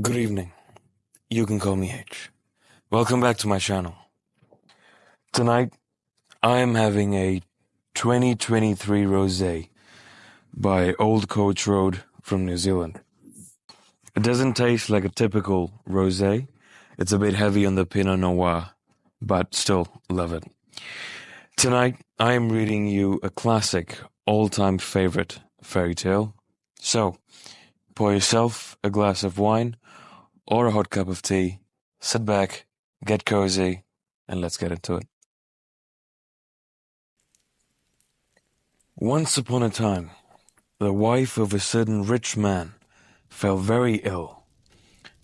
Good evening. You can call me H. Welcome back to my channel. Tonight, I am having a 2023 Rosé by Old Coach Road from New Zealand. It doesn't taste like a typical rosé. It's a bit heavy on the Pinot Noir, but still love it. Tonight, I am reading you a classic, all-time favorite fairy tale. So, pour yourself a glass of wine or a hot cup of tea, sit back, get cozy, and let's get into it. Once upon a time, the wife of a certain rich man fell very ill,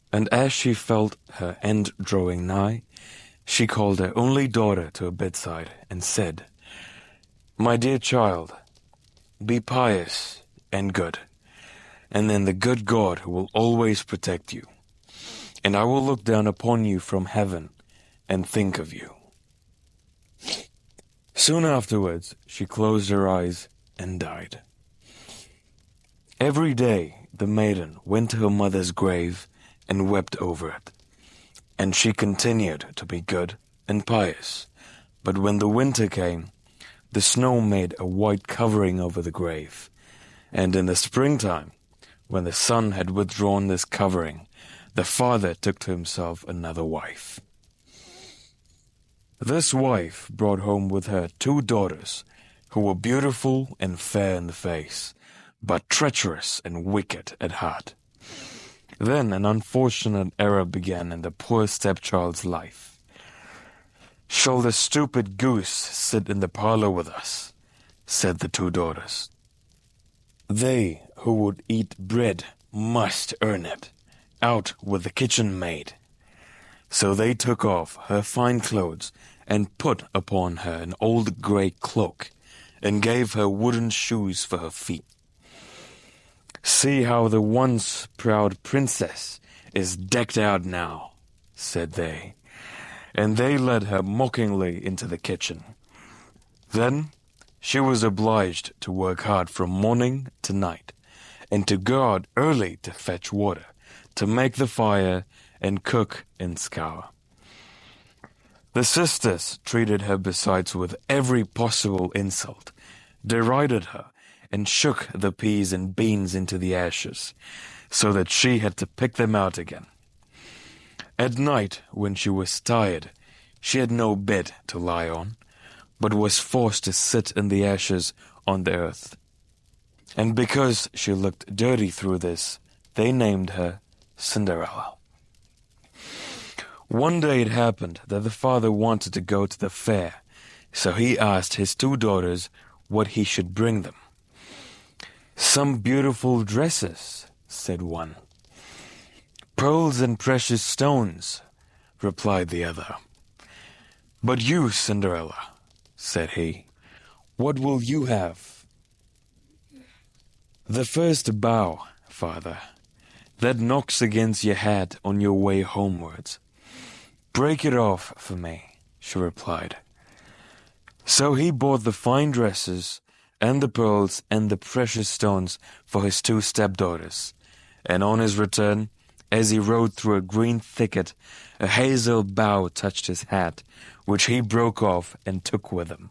and as she felt her end drawing nigh, she called her only daughter to her bedside and said, "My dear child, be pious and good, and then the good God will always protect you. And I will look down upon you from heaven and think of you." Soon afterwards, she closed her eyes and died. Every day, the maiden went to her mother's grave and wept over it. And she continued to be good and pious. But when the winter came, the snow made a white covering over the grave. And in the springtime, when the sun had withdrawn this covering, the father took to himself another wife. This wife brought home with her 2 daughters, who were beautiful and fair in the face, but treacherous and wicked at heart. Then an unfortunate error began in the poor stepchild's life. "Shall the stupid goose sit in the parlor with us?" said the 2 daughters. "They who would eat bread must earn it. Out with the kitchen maid." So they took off her fine clothes and put upon her an old grey cloak and gave her wooden shoes for her feet. "See how the once proud princess is decked out now," said they, and they led her mockingly into the kitchen. Then she was obliged to work hard from morning to night, and to go out early to fetch water, to make the fire, and cook and scour. The sisters treated her besides with every possible insult, derided her, and shook the peas and beans into the ashes, so that she had to pick them out again. At night, when she was tired, she had no bed to lie on, but was forced to sit in the ashes on the earth. And because she looked dirty through this, they named her Cinderella. One day it happened that the father wanted to go to the fair, so he asked his 2 daughters what he should bring them. "Some beautiful dresses," said one. "Pearls and precious stones," replied the other. "But you, Cinderella," said he, "what will you have?" "The first bough, father, that knocks against your head on your way homewards. Break it off for me," she replied. So he bought the fine dresses and the pearls and the precious stones for his 2 stepdaughters, and on his return, as he rode through a green thicket, a hazel bough touched his hat, which he broke off and took with him.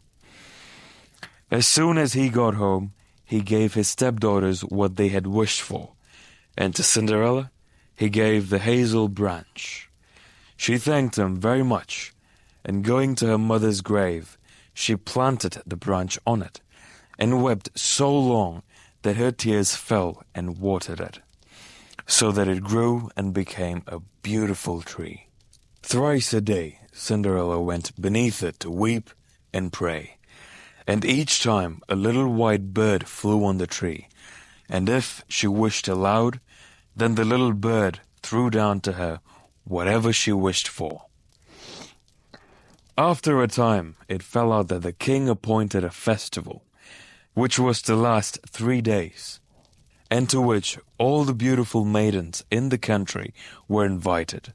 As soon as he got home, he gave his stepdaughters what they had wished for, and to Cinderella he gave the hazel branch. She thanked him very much, and going to her mother's grave, she planted the branch on it, and wept so long that her tears fell and watered it, so that it grew and became a beautiful tree. Thrice a day Cinderella went beneath it to weep and pray, and each time a little white bird flew on the tree, and if she wished aloud, then the little bird threw down to her whatever she wished for. After a time, it fell out that the king appointed a festival, which was to last 3 days, and to which all the beautiful maidens in the country were invited,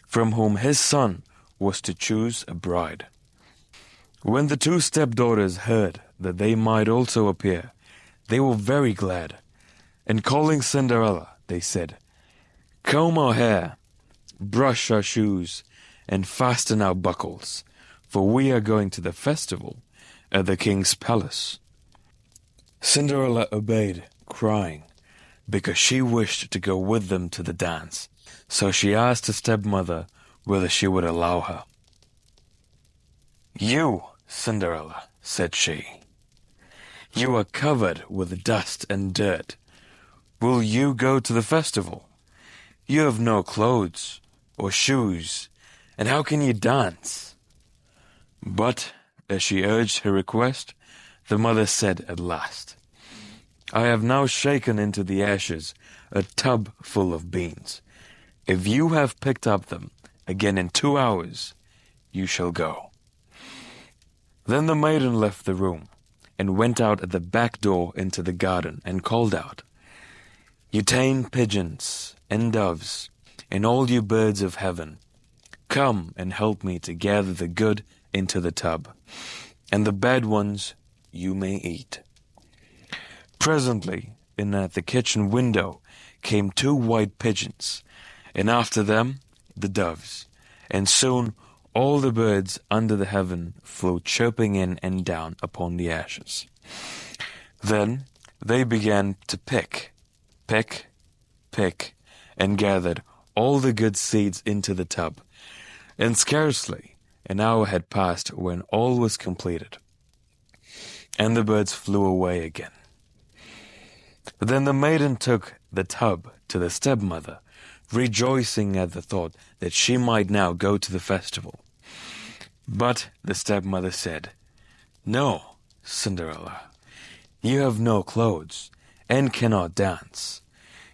from whom his son was to choose a bride. When the 2 stepdaughters heard that they might also appear, they were very glad, and calling Cinderella, they said, Comb our hair, brush our shoes, and fasten our buckles, for we are going to the festival at the king's palace." Cinderella obeyed, crying, because she wished to go with them to the dance. So she asked her stepmother whether she would allow her. "You, Cinderella," said she, "you are covered with dust and dirt. Will you go to the festival? You have no clothes or shoes, and how can you dance?" But, as she urged her request, the mother said at last, "I have now shaken into the ashes a tub full of beans. If you have picked up them again in 2 hours, you shall go." Then the maiden left the room and went out at the back door into the garden and called out, "You tame pigeons and doves, and all you birds of heaven, come and help me to gather the good into the tub, and the bad ones you may eat." Presently, in at the kitchen window came 2 white pigeons, and after them the doves, and soon all the birds under the heaven flew chirping in and down upon the ashes. Then they began to pick, and gathered all the good seeds into the tub, and scarcely an hour had passed when all was completed, and the birds flew away again. Then the maiden took the tub to the stepmother, rejoicing at the thought that she might now go to the festival. But the stepmother said, "No, Cinderella, you have no clothes and cannot dance.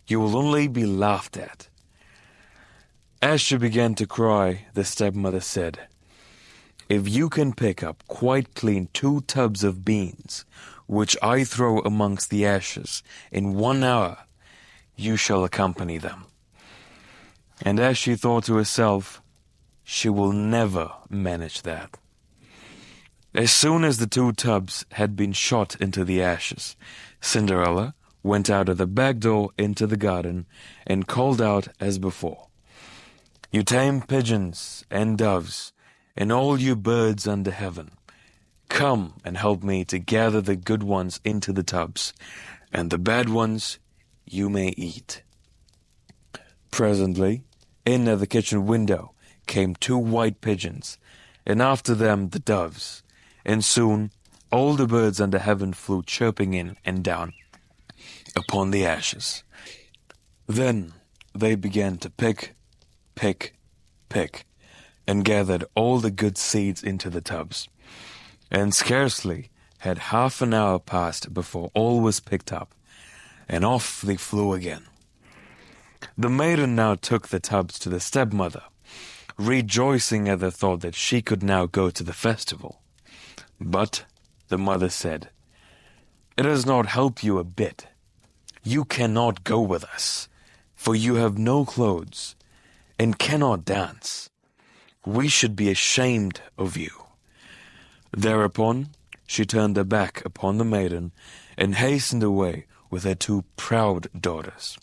You will only be laughed at." As she began to cry, the stepmother said, "If you can pick up quite clean 2 tubs of beans, which I throw amongst the ashes, in 1 hour, you shall accompany them." And as she thought to herself, she will never manage that. As soon as the 2 tubs had been shot into the ashes, Cinderella went out of the back door into the garden and called out as before, "You tame pigeons and doves, and all you birds under heaven, come and help me to gather the good ones into the tubs, and the bad ones you may eat." Presently, in at the kitchen window came 2 white pigeons, and after them the doves, and soon all the birds under heaven flew chirping in and down upon the ashes. Then they began to pick, and gathered all the good seeds into the tubs, and scarcely had half an hour passed before all was picked up, and off they flew again. The maiden now took the tubs to the stepmother, rejoicing at the thought that she could now go to the festival. But the mother said, "It does not help you a bit. You cannot go with us, for you have no clothes and cannot dance. We should be ashamed of you." Thereupon she turned her back upon the maiden and hastened away with her 2 proud daughters.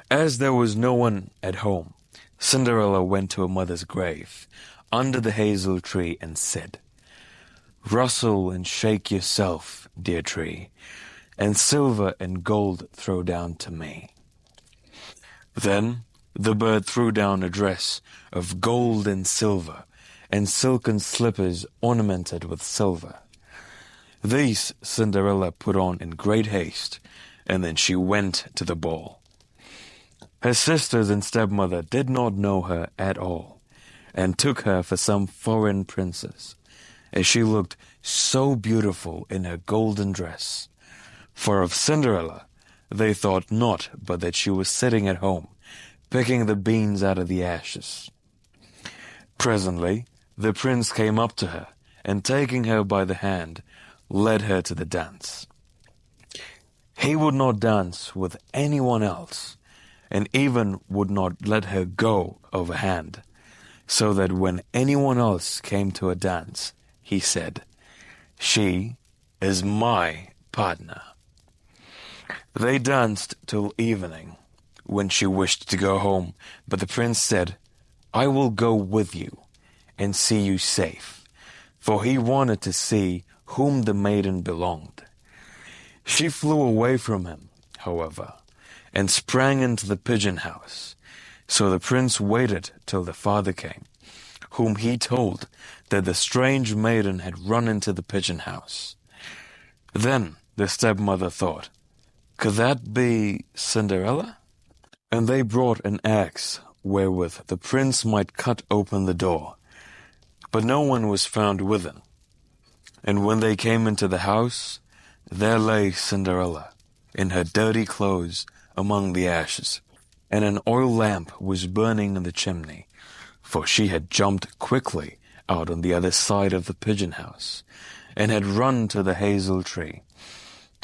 As there was no one at home, Cinderella went to her mother's grave under the hazel tree and said, "Rustle and shake yourself, dear tree, and silver and gold throw down to me." Then the bird threw down a dress of gold and silver, and silken slippers ornamented with silver. These Cinderella put on in great haste, and then she went to the ball. Her sisters and stepmother did not know her at all, and took her for some foreign princess, as she looked so beautiful in her golden dress. For of Cinderella they thought not but that she was sitting at home, picking the beans out of the ashes. Presently the prince came up to her, and taking her by the hand, led her to the dance. He would not dance with anyone else, and even would not let her go of a hand, so that when anyone else came to a dance, he said, "She is my partner." They danced till evening, when she wished to go home, but the prince said, "I will go with you and see you safe," for he wanted to see whom the maiden belonged. She flew away from him, however, and sprang into the pigeon house. So the prince waited till the father came, whom he told that the strange maiden had run into the pigeon house. Then the stepmother thought, "Could that be Cinderella?" And they brought an axe wherewith the prince might cut open the door. But no one was found within. And when they came into the house, there lay Cinderella, in her dirty clothes, among the ashes, and an oil lamp was burning in the chimney, for she had jumped quickly out on the other side of the pigeon house, and had run to the hazel tree,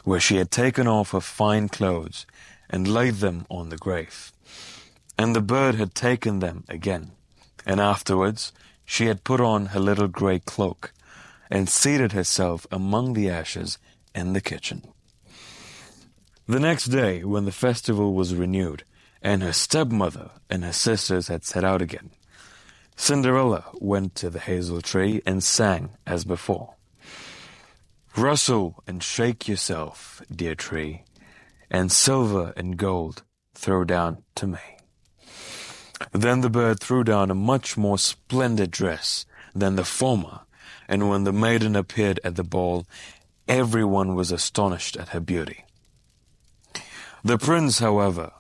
where she had taken off her fine clothes and laid them on the grave. And the bird had taken them again, and afterwards she had put on her little grey cloak, and seated herself among the ashes in the kitchen. The next day, when the festival was renewed, and her stepmother and her sisters had set out again, Cinderella went to the hazel tree and sang as before. "Rustle and shake yourself, dear tree, and silver and gold throw down to me." Then the bird threw down a much more splendid dress than the former, and when the maiden appeared at the ball, everyone was astonished at her beauty. The prince, however,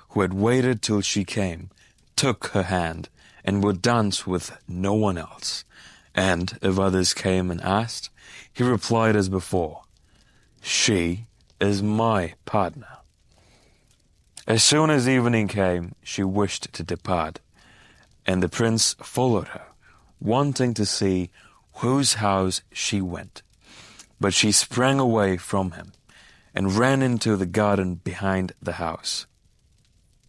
who had waited till she came, took her hand and would dance with no one else, and if others came and asked, he replied as before, "She is my partner." As soon as evening came, she wished to depart, and the prince followed her, wanting to see whose house she went. But she sprang away from him, and ran into the garden behind the house.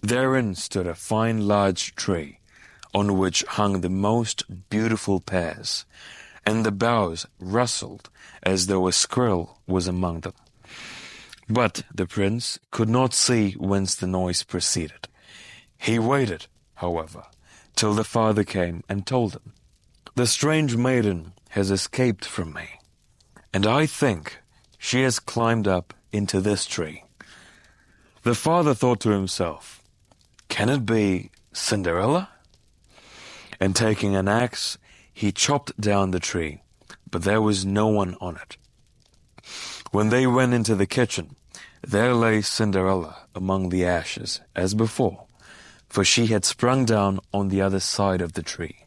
Therein stood a fine large tree, on which hung the most beautiful pears, and the boughs rustled as though a squirrel was among them. But the prince could not see whence the noise proceeded. He waited, however, till the father came and told him, "The strange maiden has escaped from me, and I think she has climbed up into this tree." The father thought to himself, "Can it be Cinderella?" And taking an axe, he chopped down the tree, but there was no one on it. When they went into the kitchen, there lay Cinderella among the ashes, as before, for she had sprung down on the other side of the tree.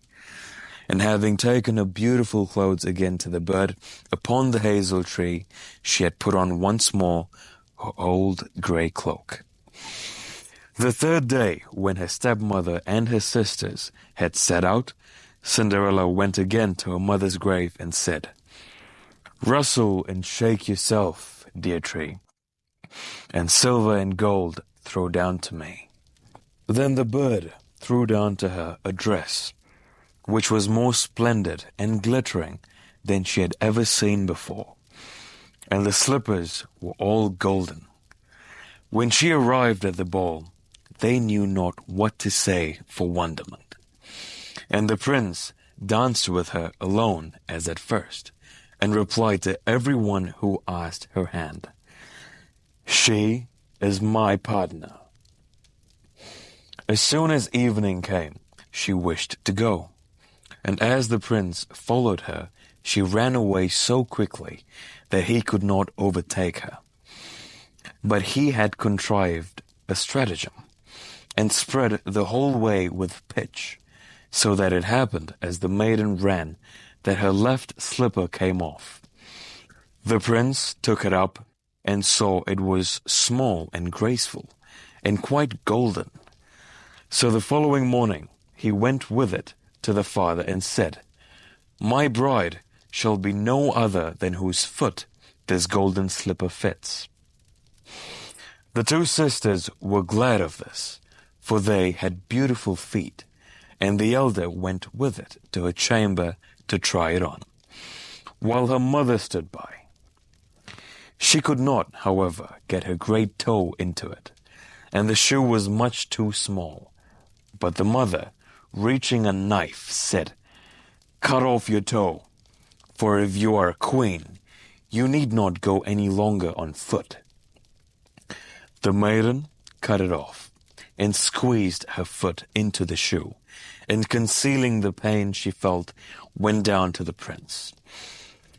And having taken her beautiful clothes again to the bird upon the hazel tree, she had put on once more her old grey cloak. The third day, when her stepmother and her sisters had set out, Cinderella went again to her mother's grave and said, "Rustle and shake yourself, dear tree, and silver and gold throw down to me." Then the bird threw down to her a dress, which was more splendid and glittering than she had ever seen before, and the slippers were all golden. When she arrived at the ball, they knew not what to say for wonderment. And the prince danced with her alone as at first, and replied to everyone who asked her hand, "She is my partner." As soon as evening came, she wished to go, and as the prince followed her, she ran away so quickly that he could not overtake her. But he had contrived a stratagem, and spread the whole way with pitch, so that it happened as the maiden ran that her left slipper came off. The prince took it up and saw it was small and graceful, and quite golden. So the following morning he went with it to the father and said, "My bride shall be no other than whose foot this golden slipper fits." The two sisters were glad of this, for they had beautiful feet, and the elder went with it to her chamber to try it on, while her mother stood by. She could not, however, get her great toe into it, and the shoe was much too small. But the mother, reaching a knife, said, "Cut off your toe, for if you are a queen, you need not go any longer on foot." The maiden cut it off and squeezed her foot into the shoe, and concealing the pain she felt, went down to the prince.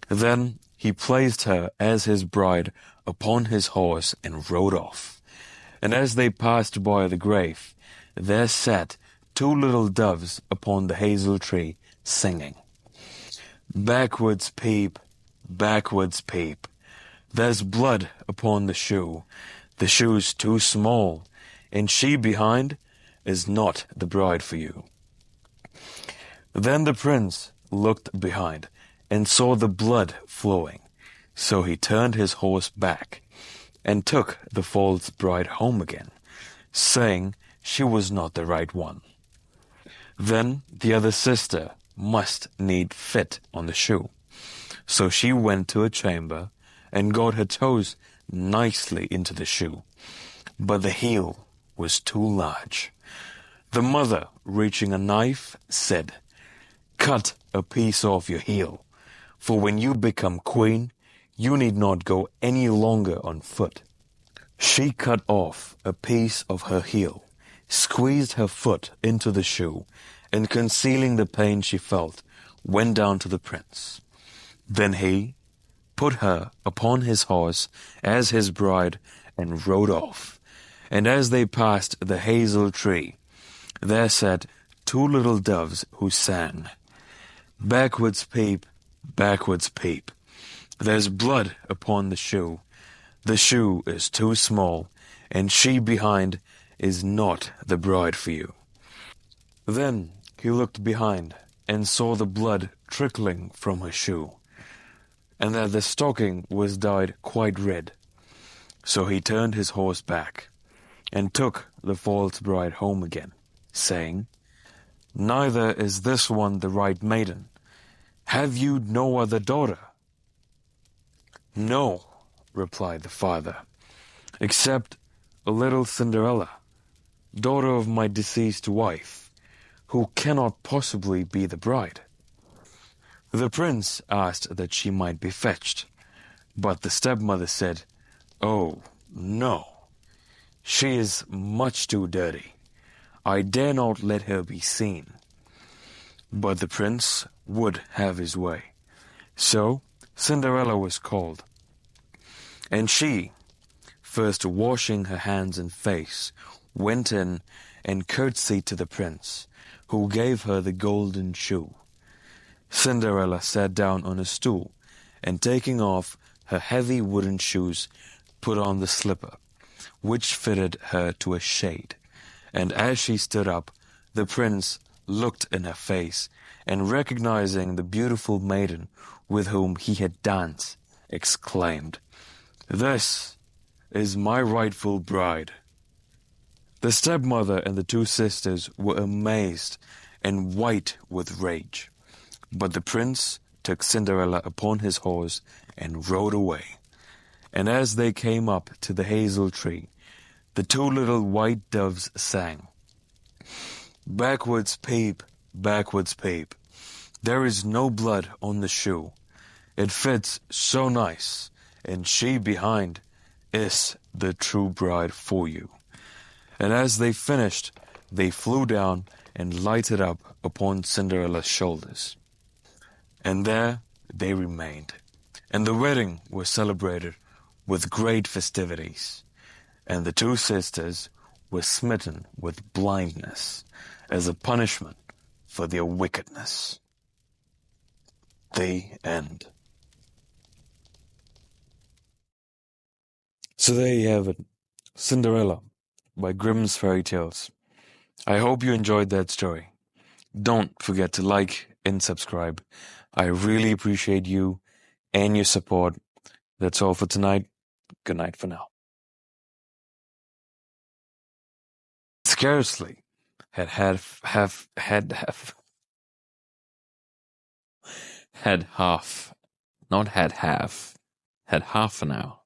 Then he placed her as his bride upon his horse and rode off. And as they passed by the grave, there sat two little doves upon the hazel tree, singing, "Backwards peep, backwards peep. There's blood upon the shoe. The shoe's too small, and she behind is not the bride for you." Then the prince looked behind and saw the blood flowing. So he turned his horse back and took the false bride home again, saying she was not the right one. Then the other sister must need fit on the shoe. So she went to a chamber and got her toes nicely into the shoe, but the heel was too large. The mother, reaching a knife, said, "Cut a piece off your heel, for when you become queen, you need not go any longer on foot." She cut off a piece of her heel, squeezed her foot into the shoe, and concealing the pain she felt, went down to the prince. Then he put her upon his horse as his bride and rode off. And as they passed the hazel tree, there sat two little doves who sang, "Backwards peep, backwards peep. There's blood upon the shoe. The shoe is too small, and she behind is not the bride for you." Then he looked behind and saw the blood trickling from her shoe, and that the stocking was dyed quite red. So he turned his horse back and took the false bride home again, saying, "Neither is this one the right maiden. Have you no other daughter?" "No," replied the father, "except a little Cinderella, daughter of my deceased wife, who cannot possibly be the bride." The prince asked that she might be fetched, but the stepmother said, "Oh, no, she is much too dirty. I dare not let her be seen." But the prince would have his way. So Cinderella was called, and she, first washing her hands and face, went in and curtsied to the prince, who gave her the golden shoe. Cinderella sat down on a stool, and taking off her heavy wooden shoes, put on the slipper, which fitted her to a shade. And as she stood up, the prince looked in her face, and recognizing the beautiful maiden with whom he had danced, exclaimed, "This is my rightful bride." The stepmother and the two sisters were amazed and white with rage. But the prince took Cinderella upon his horse and rode away. And as they came up to the hazel tree, the two little white doves sang, "Backwards peep, backwards peep. There is no blood on the shoe. It fits so nice, and she behind is the true bride for you." And as they finished, they flew down and lighted up upon Cinderella's shoulders. And there they remained, and the wedding was celebrated with great festivities, and the two sisters were smitten with blindness as a punishment for their wickedness. The end. So there you have it, Cinderella by Grimm's Fairy Tales. I hope you enjoyed that story. Don't forget to like and subscribe. I really appreciate you and your support. That's all for tonight. Good night for now. Scarcely had half not had half an hour.